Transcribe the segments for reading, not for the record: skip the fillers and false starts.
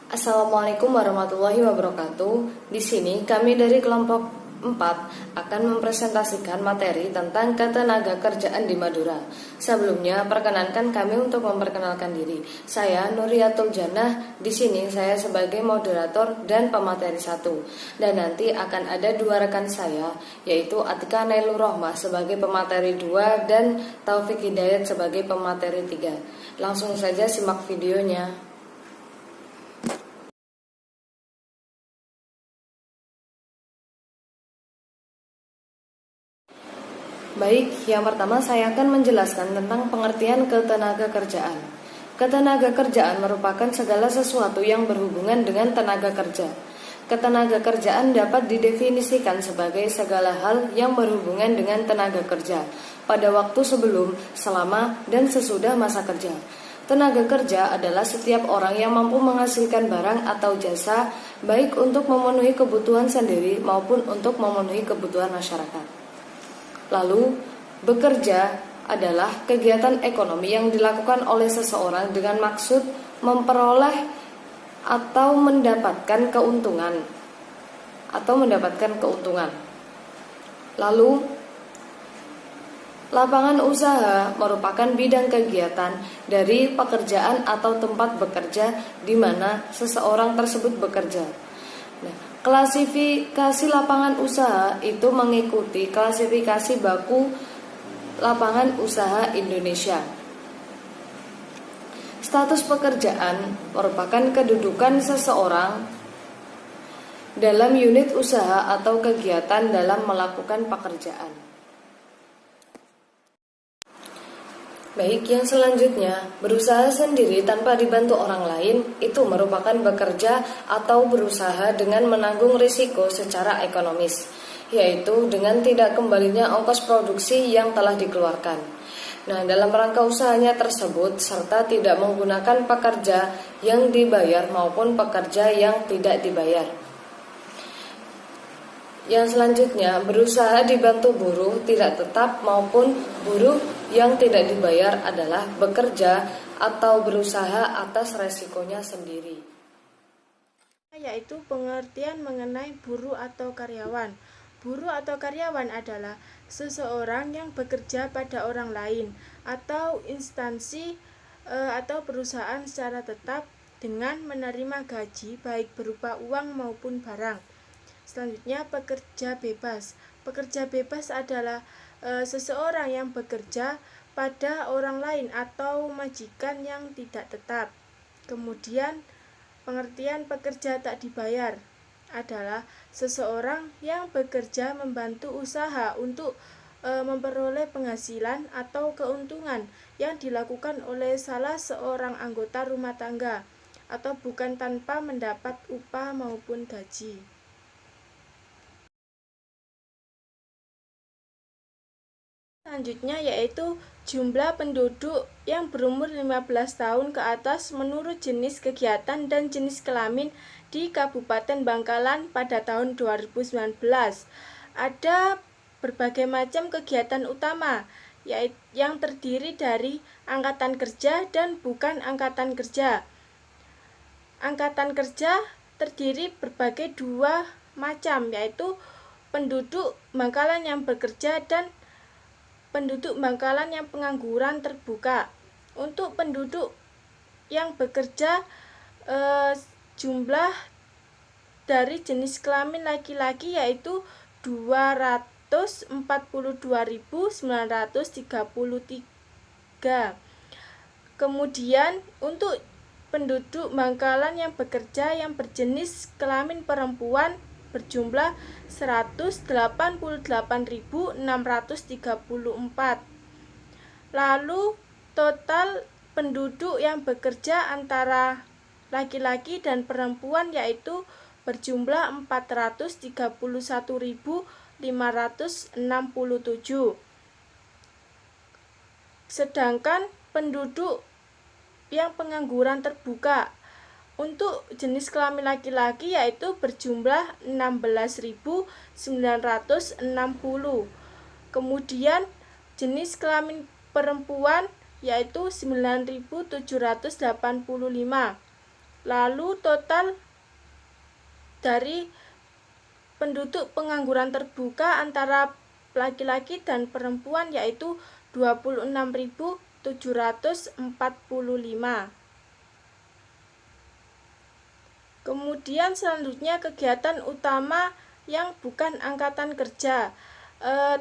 Assalamualaikum warahmatullahi wabarakatuh. Di sini kami dari kelompok 4 akan mempresentasikan materi tentang ketenaga kerjaan di Madura. Sebelumnya, perkenankan kami untuk memperkenalkan diri. Saya Nuriyatul Jannah. Di sini saya sebagai moderator dan pemateri 1. Dan nanti akan ada 2 rekan saya, yaitu Atika Nailur Rohmah sebagai pemateri 2 dan Taufik Hidayat sebagai pemateri 3. Langsung saja simak videonya. Baik, yang pertama saya akan menjelaskan tentang pengertian ketenaga kerjaan. Ketenaga kerjaan merupakan segala sesuatu yang berhubungan dengan tenaga kerja. Ketenaga kerjaan dapat didefinisikan sebagai segala hal yang berhubungan dengan tenaga kerja pada waktu sebelum, selama, dan sesudah masa kerja. Tenaga kerja adalah setiap orang yang mampu menghasilkan barang atau jasa, baik untuk memenuhi kebutuhan sendiri maupun untuk memenuhi kebutuhan masyarakat. Lalu, bekerja adalah kegiatan ekonomi yang dilakukan oleh seseorang dengan maksud memperoleh atau mendapatkan keuntungan. Lalu, lapangan usaha merupakan bidang kegiatan dari pekerjaan atau tempat bekerja di mana seseorang tersebut bekerja. Klasifikasi lapangan usaha itu mengikuti klasifikasi baku lapangan usaha Indonesia. Status pekerjaan merupakan kedudukan seseorang dalam unit usaha atau kegiatan dalam melakukan pekerjaan. Baik, yang selanjutnya, berusaha sendiri tanpa dibantu orang lain itu merupakan bekerja atau berusaha dengan menanggung risiko secara ekonomis, yaitu dengan tidak kembalinya ongkos produksi yang telah dikeluarkan. Nah, dalam rangka usahanya tersebut serta tidak menggunakan pekerja yang dibayar maupun pekerja yang tidak dibayar. Yang selanjutnya, berusaha dibantu buruh tidak tetap maupun buruh yang tidak dibayar adalah bekerja atau berusaha atas resikonya sendiri. Yaitu pengertian mengenai buruh atau karyawan. Buruh atau karyawan adalah seseorang yang bekerja pada orang lain atau instansi atau perusahaan secara tetap dengan menerima gaji baik berupa uang maupun barang. Selanjutnya, pekerja bebas. Pekerja bebas adalah seseorang yang bekerja pada orang lain atau majikan yang tidak tetap. Kemudian, pengertian pekerja tak dibayar adalah seseorang yang bekerja membantu usaha untuk memperoleh penghasilan atau keuntungan yang dilakukan oleh salah seorang anggota rumah tangga atau bukan tanpa mendapat upah maupun gaji. Selanjutnya yaitu jumlah penduduk yang berumur 15 tahun ke atas menurut jenis kegiatan dan jenis kelamin di Kabupaten Bangkalan pada tahun 2019. Ada berbagai macam kegiatan utama yang terdiri dari angkatan kerja dan bukan angkatan kerja. Angkatan kerja terdiri berbagai 2 macam, yaitu penduduk Bangkalan yang bekerja dan penduduk Bangkalan yang pengangguran terbuka. Untuk penduduk yang bekerja, jumlah dari jenis kelamin laki-laki yaitu 242.933. Kemudian untuk penduduk Bangkalan yang bekerja yang berjenis kelamin perempuan berjumlah 188.634. Lalu total penduduk yang bekerja antara laki-laki dan perempuan yaitu berjumlah 431.567. Sedangkan penduduk yang pengangguran terbuka untuk jenis kelamin laki-laki yaitu berjumlah 16.960. Kemudian jenis kelamin perempuan yaitu 9.785. Lalu total dari penduduk pengangguran terbuka antara laki-laki dan perempuan yaitu 26.745. Kemudian selanjutnya kegiatan utama yang bukan angkatan kerja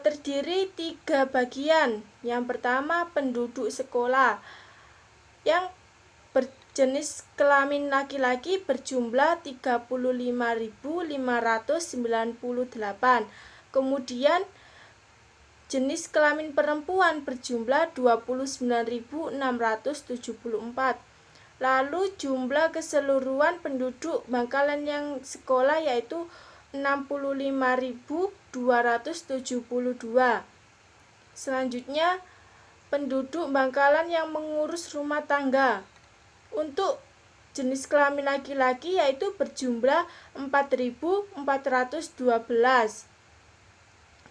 terdiri 3 bagian. Yang pertama penduduk sekolah yang berjenis kelamin laki-laki berjumlah 35.598. Kemudian jenis kelamin perempuan berjumlah 29.674. Lalu jumlah keseluruhan penduduk Bangkalan yang sekolah yaitu 65.272. Selanjutnya penduduk Bangkalan yang mengurus rumah tangga. Untuk jenis kelamin laki-laki yaitu berjumlah 4.412.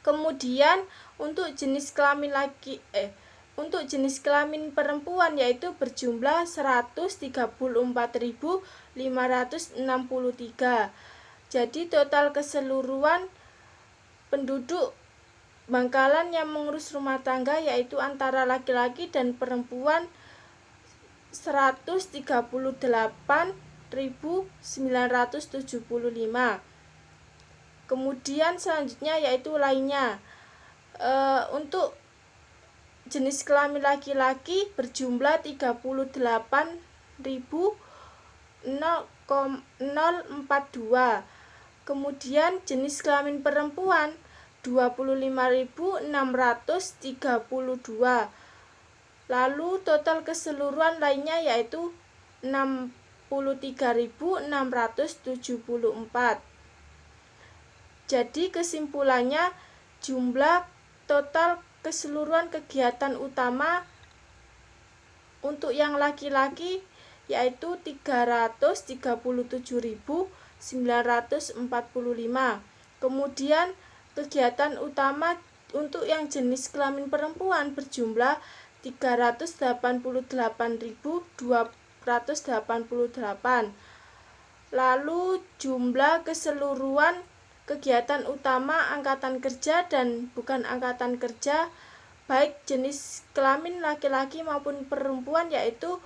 Kemudian untuk jenis kelamin perempuan yaitu berjumlah 134.563. Jadi total keseluruhan penduduk Bangkalan yang mengurus rumah tangga yaitu antara laki-laki dan perempuan 138.975. Kemudian selanjutnya yaitu lainnya. Untuk jenis kelamin laki-laki berjumlah 38.042. Kemudian jenis kelamin perempuan 25.632. Lalu total keseluruhan lainnya yaitu 63.674. Jadi kesimpulannya jumlah total keseluruhan kegiatan utama untuk yang laki-laki yaitu 337.945. Kemudian kegiatan utama untuk yang jenis kelamin perempuan berjumlah 388.288. Lalu jumlah keseluruhan kegiatan utama angkatan kerja dan bukan angkatan kerja baik jenis kelamin laki-laki maupun perempuan yaitu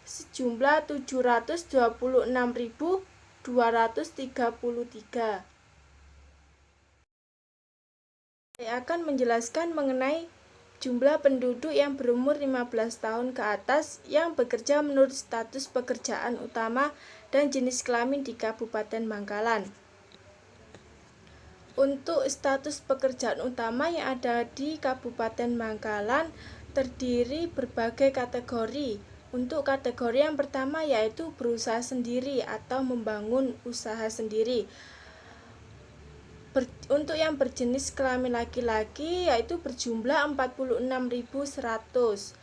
sejumlah 726.233. Saya akan menjelaskan mengenai jumlah penduduk yang berumur 15 tahun ke atas yang bekerja menurut status pekerjaan utama dan jenis kelamin di Kabupaten Bangkalan. Untuk status pekerjaan utama yang ada di Kabupaten Bangkalan terdiri berbagai kategori. Untuk kategori yang pertama yaitu berusaha sendiri atau membangun usaha sendiri. Untuk yang berjenis kelamin laki-laki yaitu berjumlah 46.100.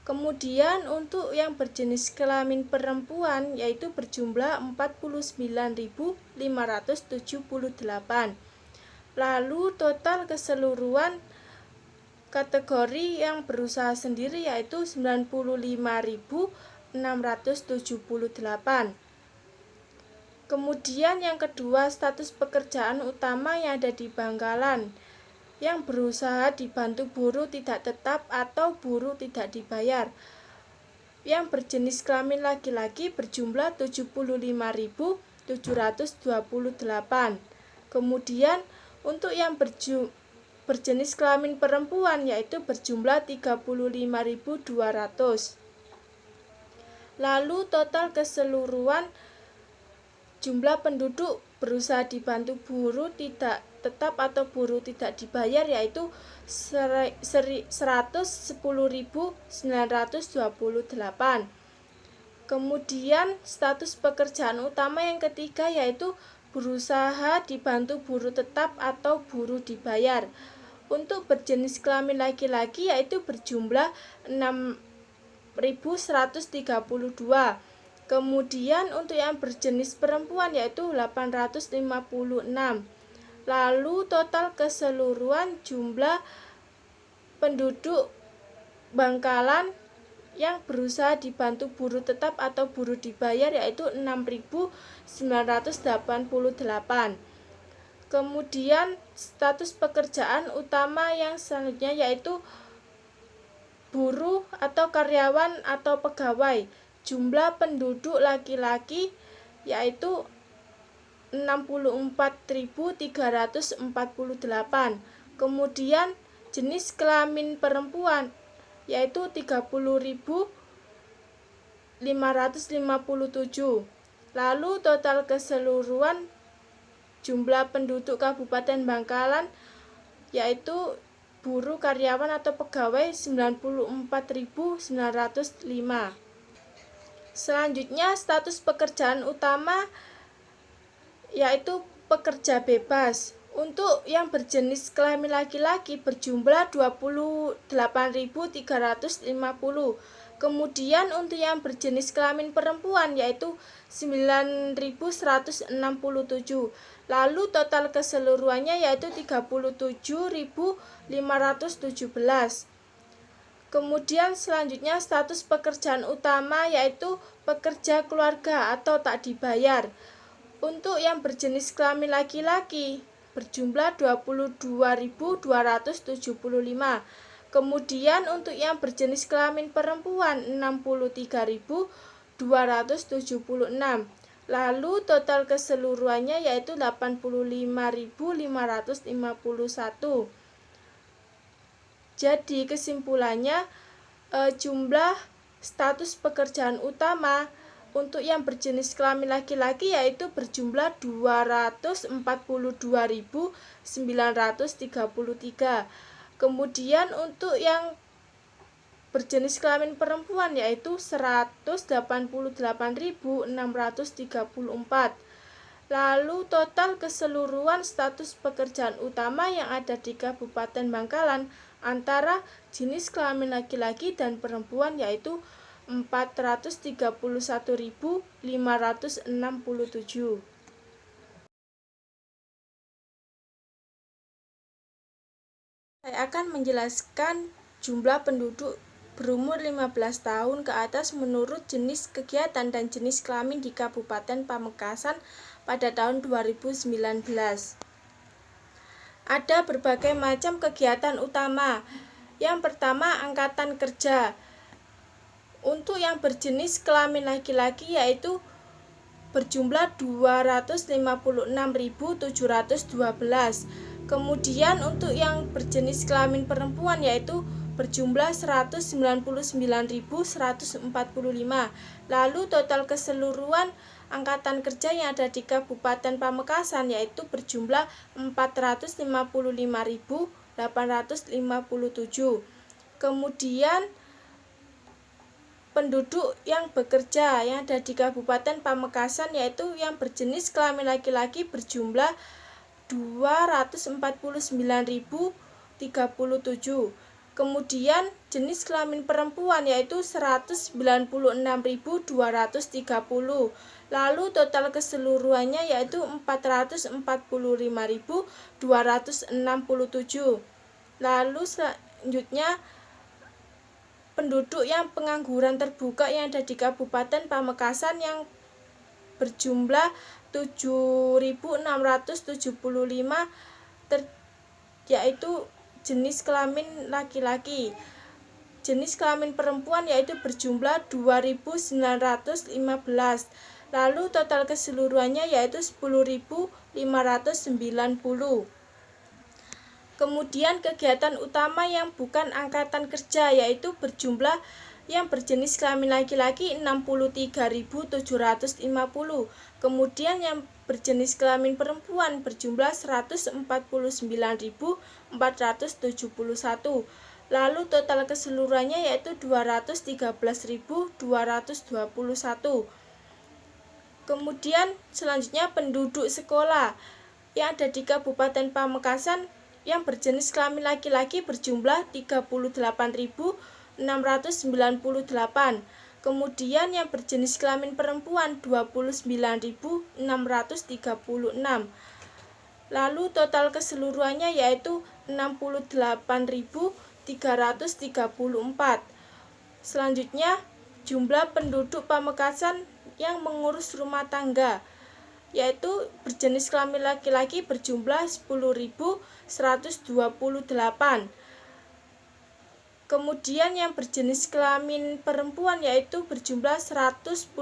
Kemudian untuk yang berjenis kelamin perempuan yaitu berjumlah 49.578. Lalu total keseluruhan kategori yang berusaha sendiri yaitu 95.678. Kemudian yang kedua status pekerjaan utama yang ada di Bangkalan yang berusaha dibantu buruh tidak tetap atau buruh tidak dibayar. Yang berjenis kelamin laki-laki berjumlah 75.728. Kemudian untuk yang berjenis kelamin perempuan yaitu berjumlah 35.200. Lalu total keseluruhan jumlah penduduk berusaha dibantu buruh tidak tetap atau buruh tidak dibayar yaitu 110.928. Kemudian status pekerjaan utama yang ketiga yaitu berusaha dibantu buruh tetap atau buruh dibayar. Untuk berjenis kelamin laki-laki yaitu berjumlah 6.132. Kemudian untuk yang berjenis perempuan yaitu 856. Lalu total keseluruhan jumlah penduduk Bangkalan yang berusaha dibantu buruh tetap atau buruh dibayar yaitu 6.988. Kemudian status pekerjaan utama yang selanjutnya yaitu buruh atau karyawan atau pegawai. Jumlah penduduk laki-laki yaitu 64.348. Kemudian jenis kelamin perempuan yaitu 30.557. Lalu total keseluruhan jumlah penduduk Kabupaten Bangkalan yaitu buruh, karyawan atau pegawai 94.905. Selanjutnya status pekerjaan utama yaitu pekerja bebas. Untuk yang berjenis kelamin laki-laki berjumlah 28.350. Kemudian untuk yang berjenis kelamin perempuan yaitu 9.167. Lalu total keseluruhannya yaitu 37.517. Kemudian selanjutnya status pekerjaan utama yaitu pekerja keluarga atau tak dibayar. Untuk yang berjenis kelamin laki-laki berjumlah 22.275. Kemudian untuk yang berjenis kelamin perempuan 63.276. Lalu total keseluruhannya yaitu 85.551. Jadi kesimpulannya jumlah status pekerjaan utama untuk yang berjenis kelamin laki-laki yaitu berjumlah 244.933. Kemudian untuk yang berjenis kelamin perempuan yaitu 188.634. Lalu total keseluruhan status pekerjaan utama yang ada di Kabupaten Bangkalan antara jenis kelamin laki-laki dan perempuan yaitu 431.567. Saya akan menjelaskan jumlah penduduk berumur 15 tahun ke atas menurut jenis kegiatan dan jenis kelamin di Kabupaten Pamekasan pada tahun 2019. Ada berbagai macam kegiatan utama. Yang pertama, angkatan kerja. Untuk yang berjenis kelamin laki-laki yaitu berjumlah 256.712. Kemudian untuk yang berjenis kelamin perempuan yaitu berjumlah 199.145. Lalu total keseluruhan angkatan kerja yang ada di Kabupaten Pamekasan yaitu berjumlah 455.857. Kemudian penduduk yang bekerja yang ada di Kabupaten Pamekasan yaitu yang berjenis kelamin laki-laki berjumlah 249.037. Kemudian jenis kelamin perempuan yaitu 196.230. Lalu total keseluruhannya yaitu 445.267. Lalu selanjutnya penduduk yang pengangguran terbuka yang ada di Kabupaten Pamekasan yang berjumlah 7.675 yaitu jenis kelamin laki-laki. Jenis kelamin perempuan yaitu berjumlah 2.915. Lalu total keseluruhannya yaitu 10.590. Kemudian kegiatan utama yang bukan angkatan kerja yaitu berjumlah yang berjenis kelamin laki-laki 63.750. Kemudian yang berjenis kelamin perempuan berjumlah 149.471. Lalu total keseluruhannya yaitu 213.221. Kemudian selanjutnya penduduk sekolah yang ada di Kabupaten Pamekasan yang berjenis kelamin laki-laki berjumlah 38.698. Kemudian yang berjenis kelamin perempuan 29.636. Lalu total keseluruhannya yaitu 68.334. Selanjutnya, jumlah penduduk Pamekasan yang mengurus rumah tangga, yaitu berjenis kelamin laki-laki berjumlah 10.128. Kemudian yang berjenis kelamin perempuan yaitu berjumlah 110.502.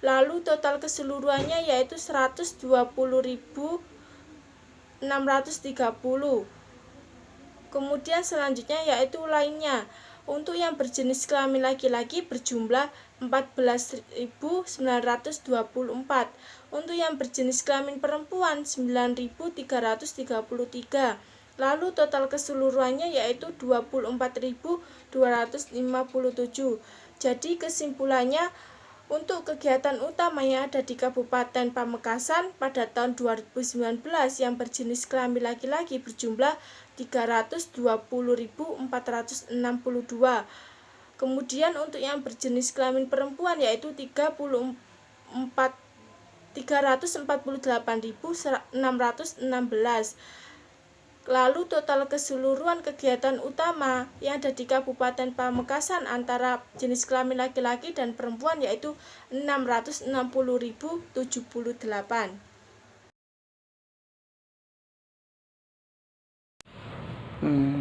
Lalu total keseluruhannya yaitu 120.630. Kemudian selanjutnya yaitu lainnya. Untuk yang berjenis kelamin laki-laki berjumlah 14.924. Untuk yang berjenis kelamin perempuan 9.333. Lalu total keseluruhannya yaitu 24.257. Jadi kesimpulannya, untuk kegiatan utama yang ada di Kabupaten Pamekasan pada tahun 2019 yang berjenis kelamin laki-laki berjumlah 320.462. Kemudian untuk yang berjenis kelamin perempuan yaitu 348.616. Lalu total keseluruhan kegiatan utama yang ada di Kabupaten Pamekasan antara jenis kelamin laki-laki dan perempuan yaitu 660.078.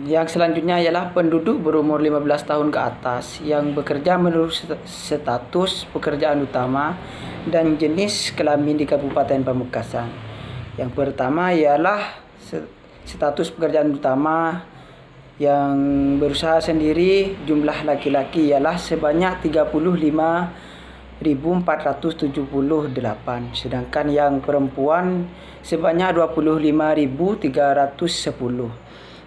Yang selanjutnya ialah penduduk berumur 15 tahun ke atas yang bekerja menurut status pekerjaan utama dan jenis kelamin di Kabupaten Pamekasan. Yang pertama ialah status pekerjaan utama yang berusaha sendiri, jumlah laki-laki ialah sebanyak 35.478, sedangkan yang perempuan sebanyak 25.310.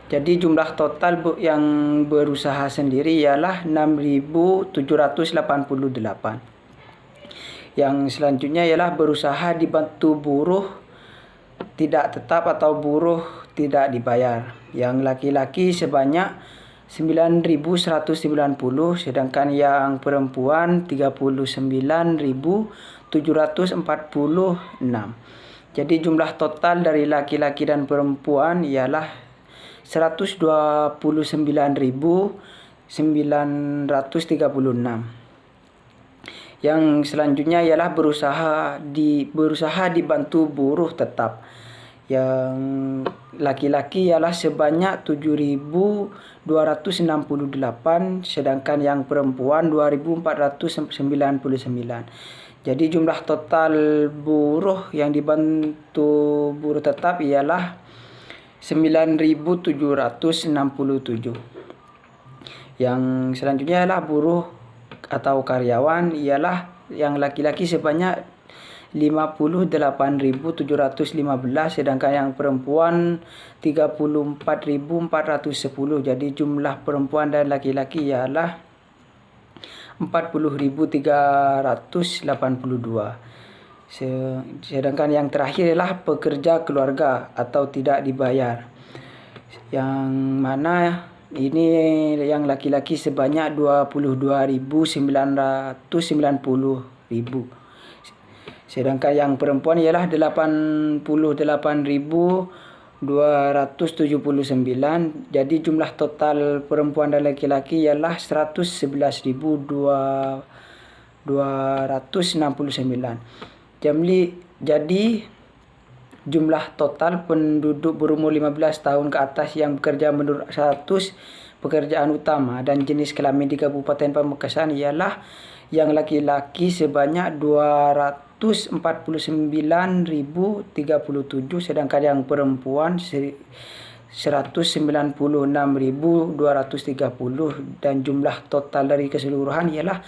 Jadi jumlah total yang berusaha sendiri ialah 6.788. Yang selanjutnya ialah berusaha dibantu buruh tidak tetap atau buruh tidak dibayar. Yang laki-laki sebanyak 9.190, sedangkan yang perempuan 39.746. Jadi jumlah total dari laki-laki dan perempuan ialah 129.936. Yang selanjutnya ialah berusaha dibantu buruh tetap. Yang laki-laki ialah sebanyak 7.268, sedangkan yang perempuan 2.499. Jadi jumlah total buruh yang dibantu buruh tetap ialah 9.767. Yang selanjutnya ialah buruh atau karyawan ialah yang laki-laki sebanyak 58.715, sedangkan yang perempuan 34.410. Jadi jumlah perempuan dan laki-laki ialah 40.382. Sedangkan yang terakhir ialah pekerja keluarga atau tidak dibayar, yang mana ini yang laki-laki sebanyak 22.990.000, sedangkan yang perempuan ialah 88.279. Jadi jumlah total perempuan dan laki-laki ialah 111.269. Jadi jumlah total penduduk berumur 15 tahun ke atas yang bekerja menurut status pekerjaan utama dan jenis kelamin di Kabupaten Pamekasan ialah yang laki-laki sebanyak 249.037, sedangkan yang perempuan 196.230, dan jumlah total dari keseluruhan ialah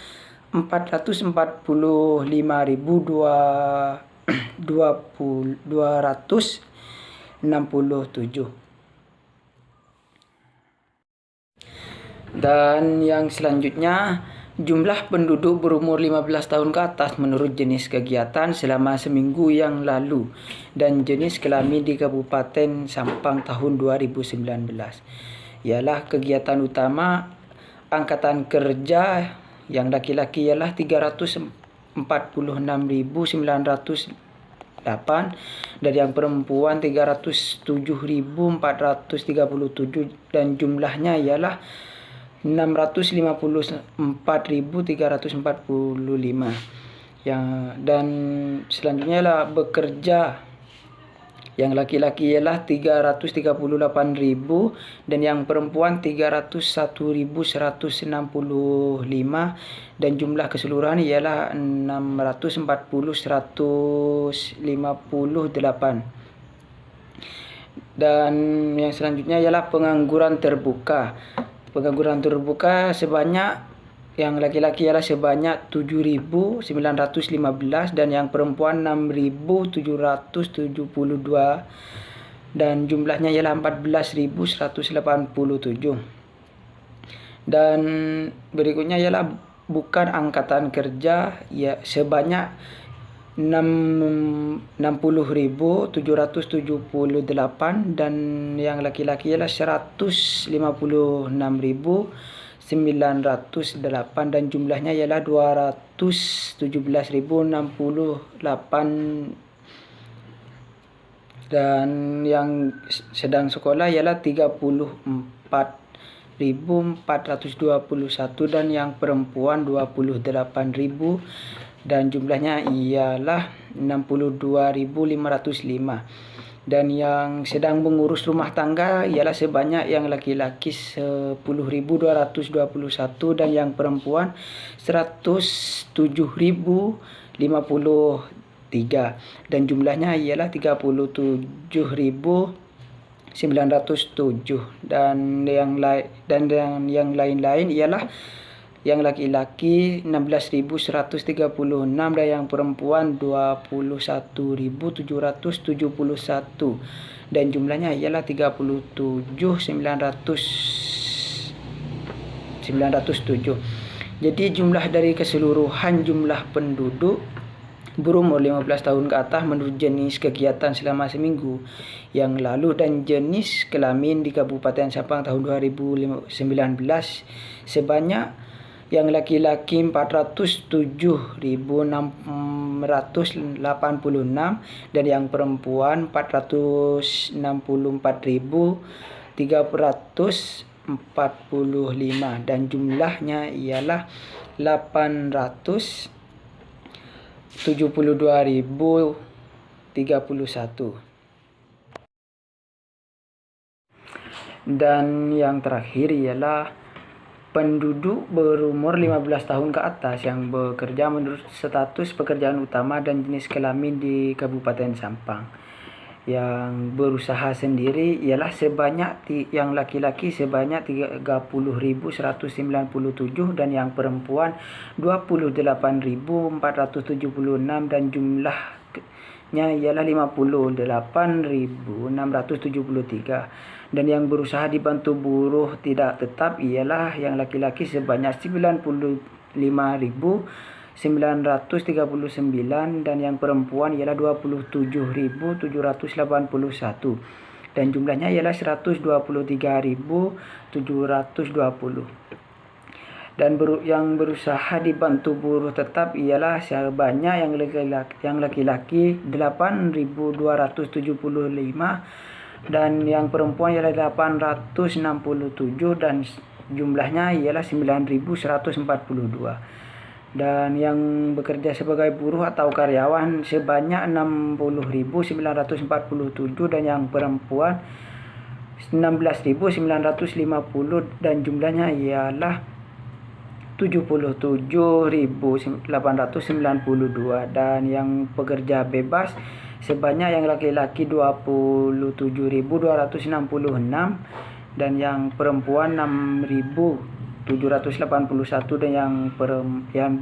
445.267. Dan yang selanjutnya, jumlah penduduk berumur 15 tahun ke atas menurut jenis kegiatan selama seminggu yang lalu dan jenis kelamin di Kabupaten Sampang tahun 2019 ialah kegiatan utama angkatan kerja. Yang laki-laki ialah 346.908, dan yang perempuan 307.437, dan jumlahnya ialah 654.345. Dan selanjutnya ialah bekerja. Yang laki-laki ialah 338.000 dan yang perempuan 301.165 dan jumlah keseluruhan ialah 640.158. Dan yang selanjutnya ialah pengangguran terbuka. Pengangguran terbuka sebanyak yang laki-laki ialah sebanyak 7.915 dan yang perempuan 6.772 dan jumlahnya ialah 14.187. Dan berikutnya ialah bukan angkatan kerja ya sebanyak 60.778 dan yang laki-laki ialah 156.908 dan jumlahnya ialah 217.068 dan yang sedang sekolah ialah 34.421 dan yang perempuan 28.000 dan jumlahnya ialah 62.505 dan yang sedang mengurus rumah tangga ialah sebanyak yang laki-laki 10.221 dan yang perempuan 107.053 dan jumlahnya ialah 37.907 dan yang lain-lain ialah yang laki-laki 16.136 dan yang perempuan 21.771 dan jumlahnya ialah 37.907. Jadi jumlah dari keseluruhan jumlah penduduk berumur 15 tahun ke atas menurut jenis kegiatan selama seminggu yang lalu dan jenis kelamin di Kabupaten Sampang tahun 2019 sebanyak yang laki-laki 407.686 dan yang perempuan 464.345 dan jumlahnya ialah 872.031. Dan yang terakhir ialah penduduk berumur 15 tahun ke atas yang bekerja menurut status pekerjaan utama dan jenis kelamin di Kabupaten Sampang. Yang berusaha sendiri ialah sebanyak yang laki-laki sebanyak 30.197 dan yang perempuan 28.476 dan jumlahnya ialah 58.673 dan yang berusaha dibantu buruh tidak tetap ialah yang laki-laki sebanyak 95.939 dan yang perempuan ialah 27.781 dan jumlahnya ialah 123.720 dan yang berusaha dibantu buruh tetap ialah sebanyak yang laki-laki 8.275 dan yang perempuan ialah 867 dan jumlahnya ialah 9.142 dan yang bekerja sebagai buruh atau karyawan sebanyak 60.947 dan yang perempuan 16.950 dan jumlahnya ialah 77.892 dan yang pekerja bebas sebanyak yang laki-laki 27.266 dan yang perempuan 6.781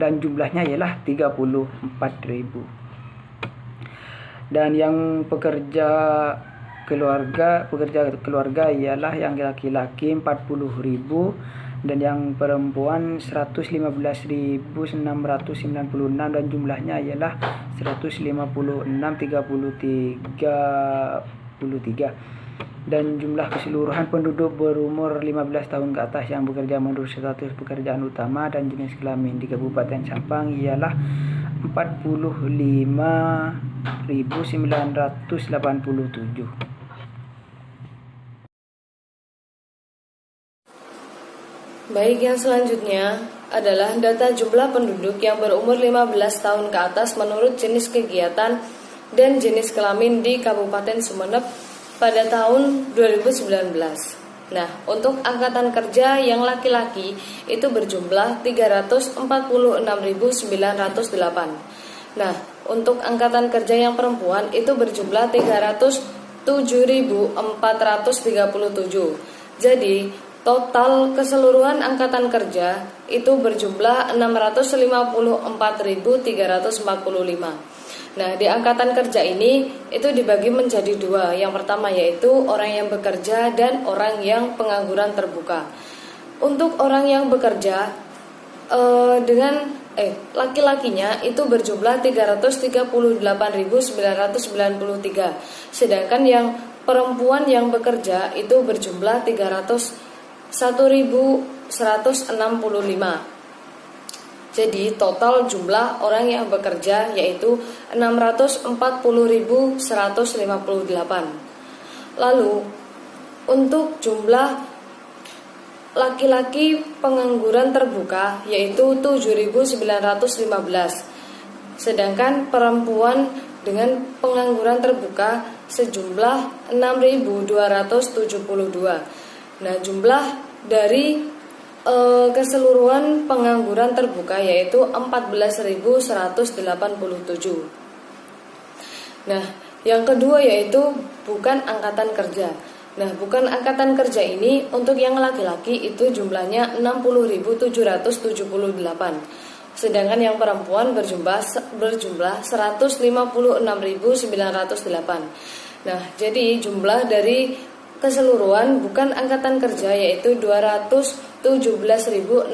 dan jumlahnya ialah 34.000 dan yang pekerja keluarga ialah yang laki-laki 40.000 dan yang perempuan 115.696 dan jumlahnya ialah 156.33 dan jumlah keseluruhan penduduk berumur 15 tahun ke atas yang bekerja menurut status pekerjaan utama dan jenis kelamin di Kabupaten Sampang ialah 45.987. Baik, yang selanjutnya adalah data jumlah penduduk yang berumur 15 tahun ke atas menurut jenis kegiatan dan jenis kelamin di Kabupaten Sumeneb pada tahun 2019. Nah, untuk angkatan kerja yang laki-laki itu berjumlah 346.908. Nah, untuk angkatan kerja yang perempuan itu berjumlah 307.437. Jadi, total keseluruhan angkatan kerja itu berjumlah 654.345. Nah, di angkatan kerja ini itu dibagi menjadi dua. Yang pertama yaitu orang yang bekerja dan orang yang pengangguran terbuka. Untuk orang yang bekerja laki-lakinya itu berjumlah 338.993. Sedangkan yang perempuan yang bekerja itu berjumlah 301.165. Jadi total jumlah orang yang bekerja yaitu 640.158. Lalu untuk jumlah laki-laki pengangguran terbuka yaitu 7.915. Sedangkan perempuan dengan pengangguran terbuka sejumlah 6.272. Nah, jumlah dari keseluruhan pengangguran terbuka yaitu 14.187. Nah, yang kedua yaitu bukan angkatan kerja. Nah, bukan angkatan kerja ini untuk yang laki-laki itu jumlahnya 60.778. Sedangkan yang perempuan berjumlah 156.908. Nah, jadi jumlah dari keseluruhan bukan angkatan kerja yaitu 217.686.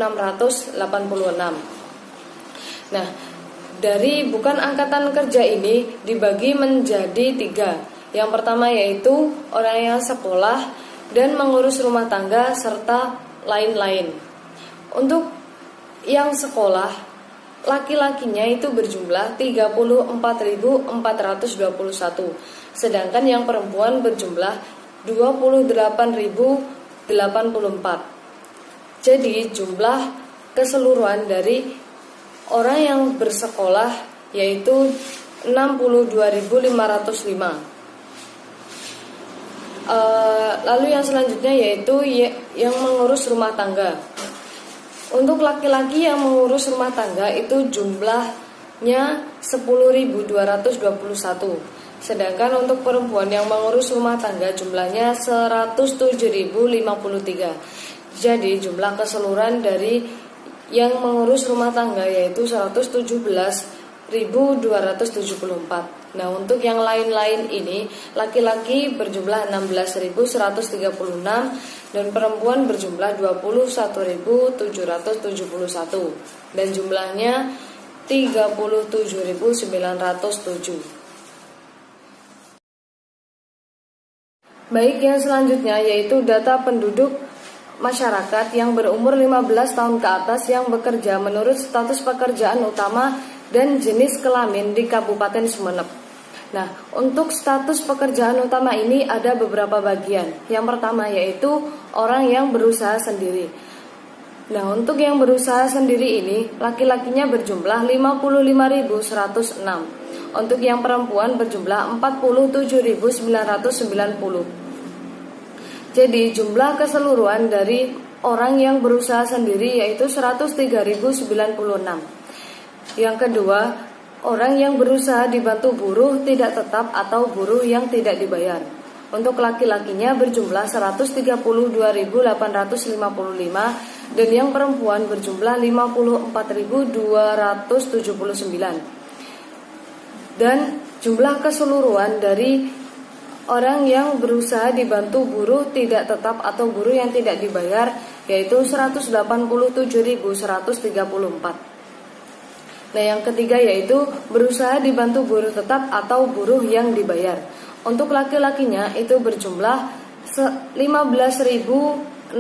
Nah, dari bukan angkatan kerja ini dibagi menjadi 3. Yang pertama yaitu orang yang sekolah dan mengurus rumah tangga serta lain-lain. Untuk yang sekolah, laki-lakinya itu berjumlah 34.421. Sedangkan yang perempuan berjumlah 28.084. Jadi jumlah keseluruhan dari orang yang bersekolah yaitu 62.505. Lalu yang selanjutnya yaitu yang mengurus rumah tangga. Untuk laki-laki yang mengurus rumah tangga itu jumlahnya 10.221. Sedangkan untuk perempuan yang mengurus rumah tangga jumlahnya 107.053. Jadi jumlah keseluruhan dari yang mengurus rumah tangga yaitu 117.274. Nah, untuk yang lain-lain ini laki-laki berjumlah 16.136 dan perempuan berjumlah 21.771 dan jumlahnya 37.907. Baik, yang selanjutnya yaitu data penduduk masyarakat yang berumur 15 tahun ke atas yang bekerja menurut status pekerjaan utama dan jenis kelamin di Kabupaten Sumeneb. Nah, untuk status pekerjaan utama ini ada beberapa bagian. Yang pertama yaitu orang yang berusaha sendiri. Nah, untuk yang berusaha sendiri ini laki-lakinya berjumlah 55.106. Untuk yang perempuan berjumlah 47.990. Jadi jumlah keseluruhan dari orang yang berusaha sendiri yaitu 103.096. Yang kedua, orang yang berusaha dibantu buruh tidak tetap atau buruh yang tidak dibayar. Untuk laki-lakinya berjumlah 134.855 dan yang perempuan berjumlah 54.279. Dan jumlah keseluruhan dari orang yang berusaha dibantu buruh tidak tetap atau buruh yang tidak dibayar yaitu 187.134. Nah, yang ketiga yaitu berusaha dibantu buruh tetap atau buruh yang dibayar. Untuk laki-lakinya itu berjumlah 15.619.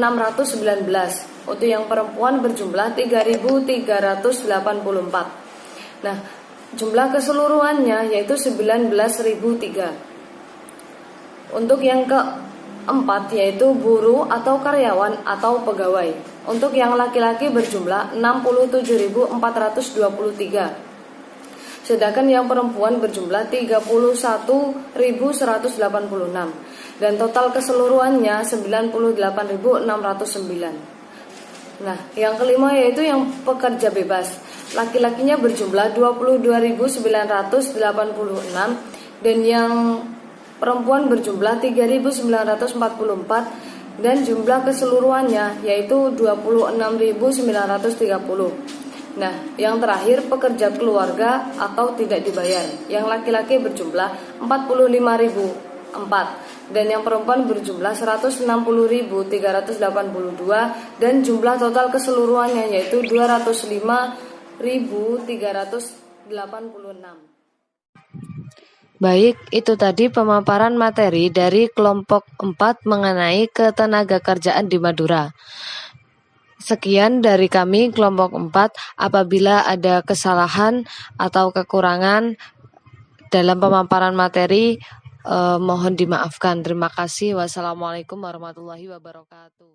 Untuk yang perempuan berjumlah 3.384. Nah, jumlah keseluruhannya yaitu 19.003. Untuk yang keempat yaitu buruh atau karyawan atau pegawai. Untuk yang laki-laki berjumlah 67.423. Sedangkan yang perempuan berjumlah 31.186 dan total keseluruhannya 98.609. Nah, yang kelima yaitu yang pekerja bebas. Laki-lakinya berjumlah 22.986 dan yang perempuan berjumlah 3.944 dan jumlah keseluruhannya yaitu 26.930. Nah, yang terakhir pekerja keluarga atau tidak dibayar. Yang laki-laki berjumlah 45.004 dan yang perempuan berjumlah 160.382 dan jumlah total keseluruhannya yaitu 205.386. Baik, itu tadi pemaparan materi dari kelompok 4 mengenai ketenagakerjaan di Madura. Sekian dari kami kelompok 4. Apabila ada kesalahan atau kekurangan dalam pemaparan materi, mohon dimaafkan. Terima kasih. Wassalamualaikum warahmatullahi wabarakatuh.